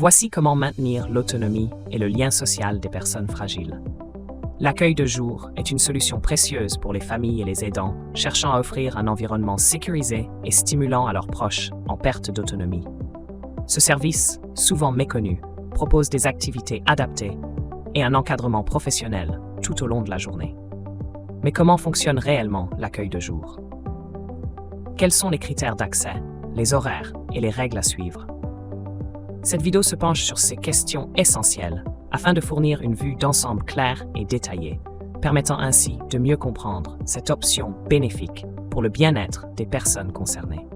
Voici comment maintenir l'autonomie et le lien social des personnes fragiles. L'accueil de jour est une solution précieuse pour les familles et les aidants, cherchant à offrir un environnement sécurisé et stimulant à leurs proches en perte d'autonomie. Ce service, souvent méconnu, propose des activités adaptées et un encadrement professionnel tout au long de la journée. Mais comment fonctionne réellement l'accueil de jour? Quels sont les critères d'accès, les horaires et les règles à suivre? Cette vidéo se penche sur ces questions essentielles afin de fournir une vue d'ensemble claire et détaillée, permettant ainsi de mieux comprendre cette option bénéfique pour le bien-être des personnes concernées.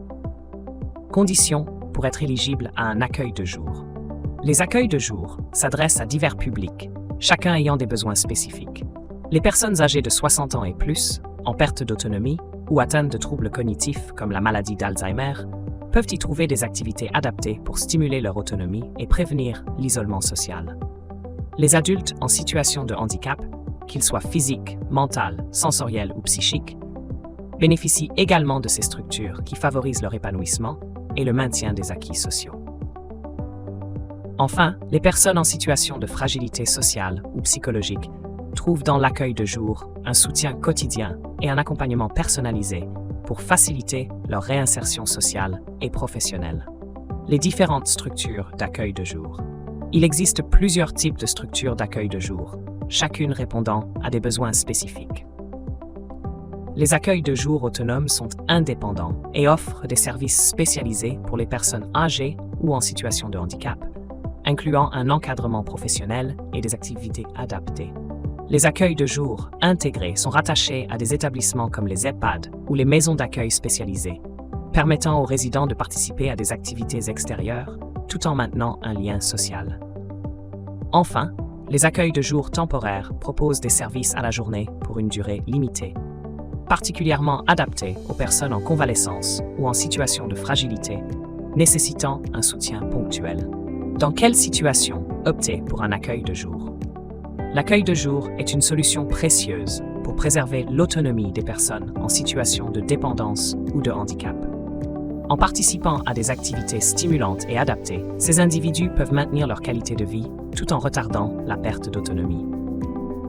Conditions pour être éligible à un accueil de jour. Les accueils de jour s'adressent à divers publics, chacun ayant des besoins spécifiques. Les personnes âgées de 60 ans et plus, en perte d'autonomie ou atteintes de troubles cognitifs comme la maladie d'Alzheimer, peuvent y trouver des activités adaptées pour stimuler leur autonomie et prévenir l'isolement social. Les adultes en situation de handicap, qu'ils soient physiques, mental, sensoriels ou psychiques, bénéficient également de ces structures qui favorisent leur épanouissement et le maintien des acquis sociaux. Enfin, les personnes en situation de fragilité sociale ou psychologique trouvent dans l'accueil de jour un soutien quotidien et un accompagnement personnalisé pour faciliter leur réinsertion sociale et professionnelle. Les différentes structures d'accueil de jour. Il existe plusieurs types de structures d'accueil de jour, chacune répondant à des besoins spécifiques. Les accueils de jour autonomes sont indépendants et offrent des services spécialisés pour les personnes âgées ou en situation de handicap, incluant un encadrement professionnel et des activités adaptées. Les accueils de jour intégrés sont rattachés à des établissements comme les EHPAD ou les maisons d'accueil spécialisées, permettant aux résidents de participer à des activités extérieures tout en maintenant un lien social. Enfin, les accueils de jour temporaires proposent des services à la journée pour une durée limitée, particulièrement adaptés aux personnes en convalescence ou en situation de fragilité, nécessitant un soutien ponctuel. Dans quelle situation opter pour un accueil de jour? L'accueil de jour est une solution précieuse pour préserver l'autonomie des personnes en situation de dépendance ou de handicap. En participant à des activités stimulantes et adaptées, ces individus peuvent maintenir leur qualité de vie tout en retardant la perte d'autonomie.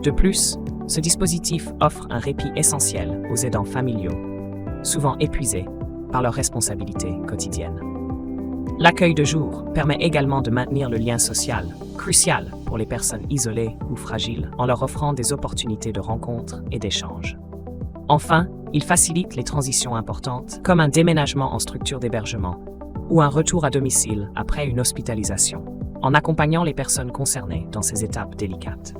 De plus, ce dispositif offre un répit essentiel aux aidants familiaux, souvent épuisés par leurs responsabilités quotidiennes. L'accueil de jour permet également de maintenir le lien social, crucial pour les personnes isolées ou fragiles, en leur offrant des opportunités de rencontres et d'échanges. Enfin, il facilite les transitions importantes, comme un déménagement en structure d'hébergement ou un retour à domicile après une hospitalisation, en accompagnant les personnes concernées dans ces étapes délicates.